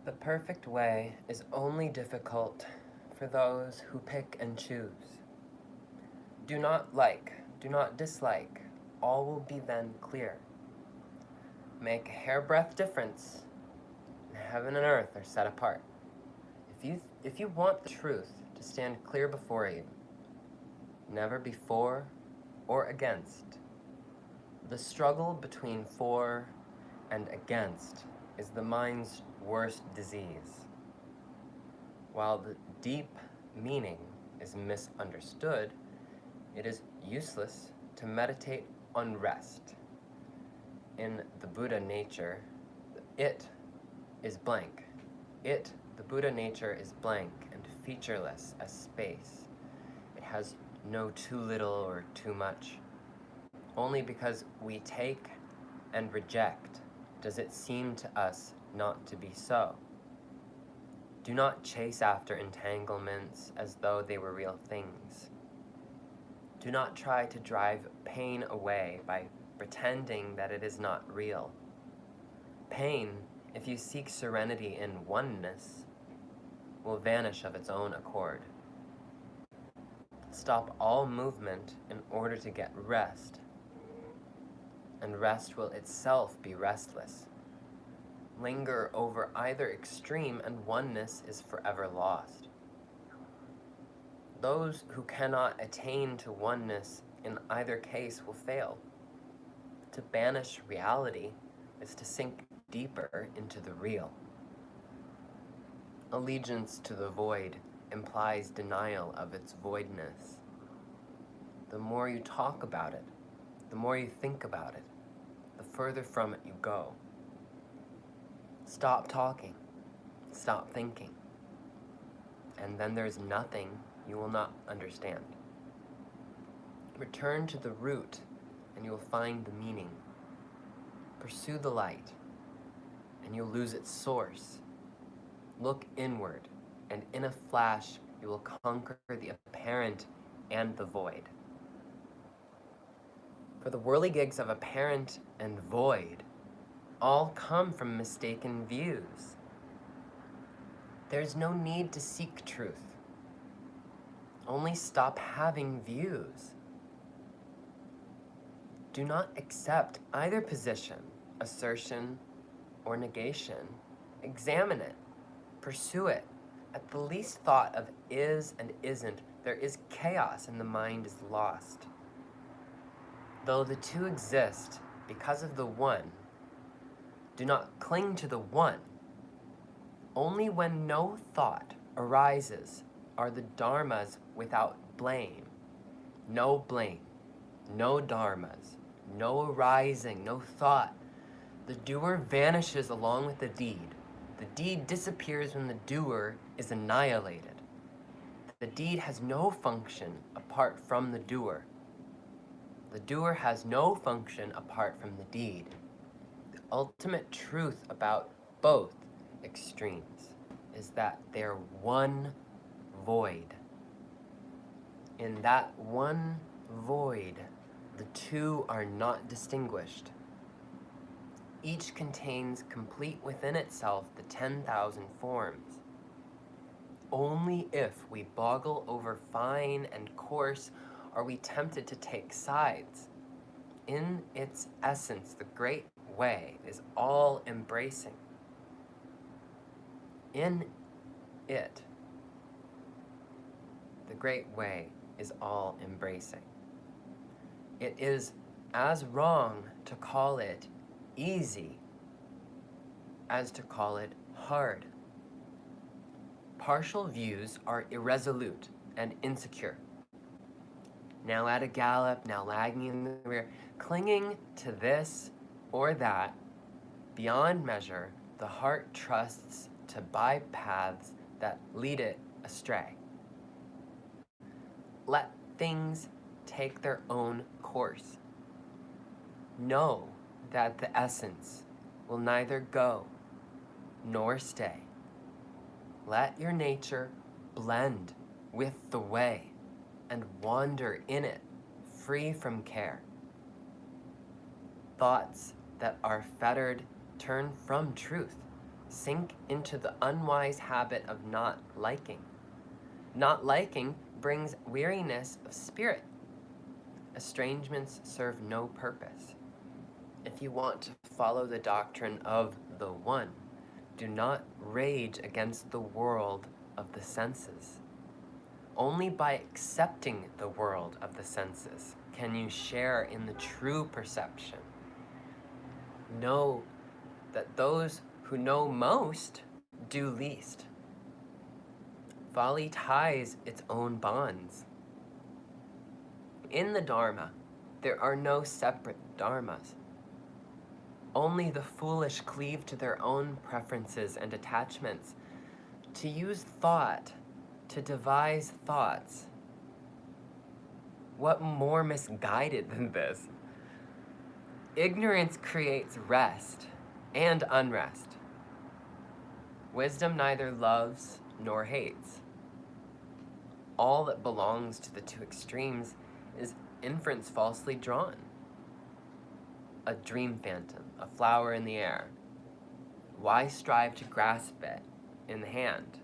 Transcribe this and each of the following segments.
The perfect way is only difficult for those who pick and choose. Do not like, do not dislike, all will be then clear. Make a hairbreadth difference, and heaven and earth are set apart. If you want the truth to stand clear before you, never before or against. The struggle between for and against is the mind's worst disease. While the deep meaning is misunderstood, it is useless to meditate on rest. In the Buddha nature, it is blank. The Buddha nature is blank and featureless as space. It has no too little or too much. Only because we take and reject does it seem to us not to be so. Do not chase after entanglements as though they were real things. Do not try to drive pain away by pretending that it is not real. Pain, if you seek serenity in oneness, will vanish of its own accord. Stop all movement in order to get rest, and rest will itself be restless. Linger over either extreme and oneness is forever lost. Those who cannot attain to oneness in either case will fail. To banish reality is to sink deeper into the real. Allegiance to the void implies denial of its voidness. The more you talk about it, the more you think about it, the further from it you go. Stop talking, stop thinking, and then there's nothing you will not understand. Return to the root and you will find the meaning. Pursue the light and you'll lose its source. Look inward, and in a flash you will conquer the apparent and the void. For the whirligigs of apparent and void all come from mistaken views. There's no need to seek truth. Only stop having views. Do not accept either position, assertion, or negation. Examine it. Pursue it. At the least thought of is and isn't, there is chaos and the mind is lost. Though the two exist because of the one, do not cling to the one. Only when no thought arises are the dharmas without blame. No blame, no dharmas, no arising, no thought. The doer vanishes along with the deed. The deed disappears when the doer is annihilated. The deed has no function apart from the doer. The doer has no function apart from the deed. The ultimate truth about both extremes is that they're one void. In that one void, the two are not distinguished. Each contains complete within itself the 10,000 forms. Only if we boggle over fine and coarse are we tempted to take sides. In its essence, the great way is all embracing. In it, the great way is all embracing. It is as wrong to call it easy as to call it hard. Partial views are irresolute and insecure. Now at a gallop, now lagging in the rear, clinging to this or that, beyond measure, the heart trusts to bypaths that lead it astray. Let things take their own course. Know that the essence will neither go nor stay. Let your nature blend with the way and wander in it, free from care. Thoughts that are fettered turn from truth. Sink into the unwise habit of not liking. Not liking brings weariness of spirit. Estrangements serve no purpose. If you want to follow the doctrine of the One, do not rage against the world of the senses. Only by accepting the world of the senses can you share in the true perception. Know that those who know most do least. Folly ties its own bonds. In the Dharma, there are no separate dharmas. Only the foolish cleave to their own preferences and attachments, to use thought to devise thoughts. What more misguided than this? Ignorance creates rest and unrest. Wisdom neither loves nor hates. All that belongs to the two extremes is inference falsely drawn. A dream phantom, a flower in the air. Why strive to grasp it in the hand?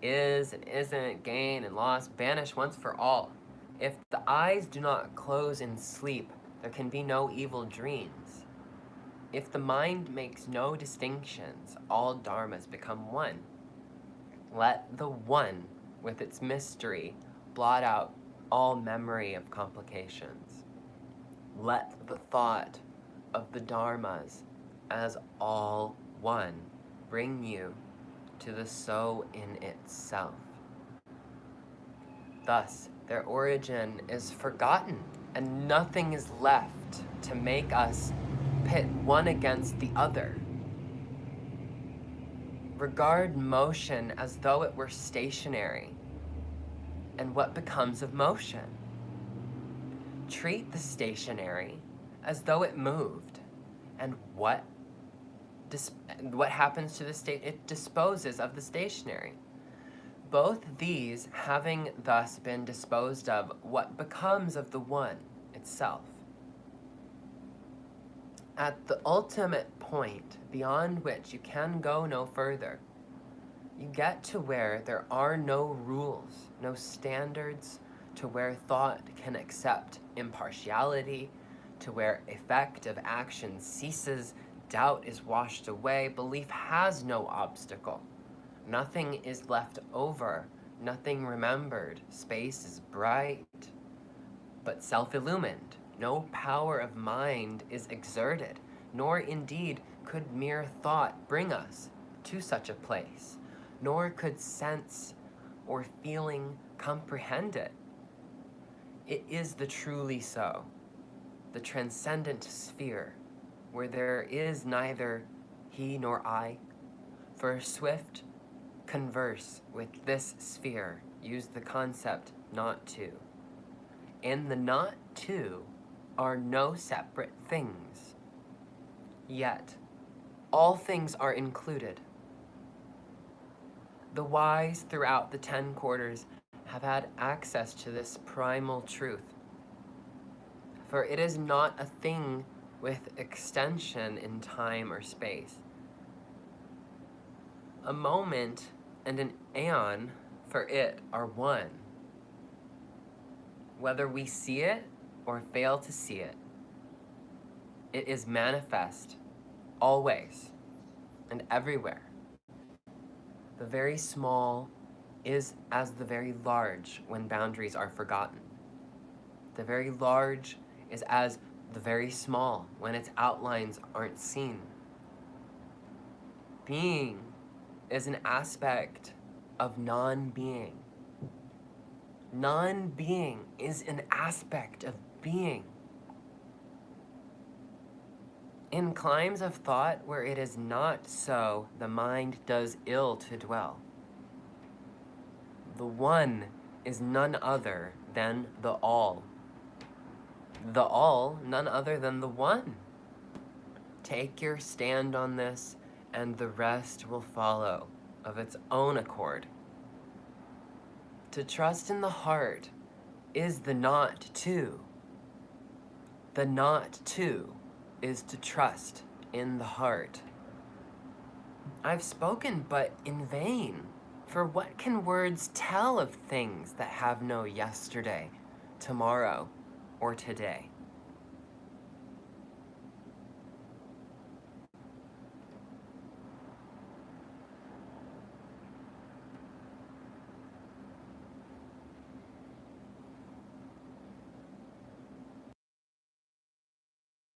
Is and isn't, gain and loss, banish once for all. If the eyes do not close in sleep, there can be no evil dreams. If the mind makes no distinctions, all dharmas become one. Let the one, with its mystery, blot out all memory of complications. Let the thought of the dharmas as all one bring you to the so in itself. Thus, their origin is forgotten, and nothing is left to make us pit one against the other. Regard motion as though it were stationary, and what becomes of motion? Treat the stationary as though it moved, and what happens to the state? It disposes of the stationary. Both these having thus been disposed of, what becomes of the one itself? At the ultimate point, beyond which you can go no further, you get to where there are no rules, no standards, to where thought can accept impartiality, to where effect of action ceases, doubt is washed away, belief has no obstacle. Nothing is left over, nothing remembered, space is bright, but self-illumined. No power of mind is exerted, nor indeed could mere thought bring us to such a place, nor could sense or feeling comprehend it. It is the truly so, the transcendent sphere, where there is neither he nor I. For swift converse with this sphere, use the concept not to. In the not to are no separate things. Yet, all things are included. The wise throughout the 10 quarters have had access to this primal truth. For it is not a thing with extension in time or space. A moment and an aeon for it are one. Whether we see it or fail to see it, it is manifest always and everywhere. The very small is as the very large when boundaries are forgotten. The very large is as the very small when its outlines aren't seen. Being is an aspect of non-being. Non-being is an aspect of being. In climes of thought where it is not so, the mind does ill to dwell. The one is none other than the all. The all none other than the one. Take your stand on this, and the rest will follow of its own accord. To trust in the heart is the not to. The not to is to trust in the heart. I've spoken, but in vain. For what can words tell of things that have no yesterday, tomorrow, or today?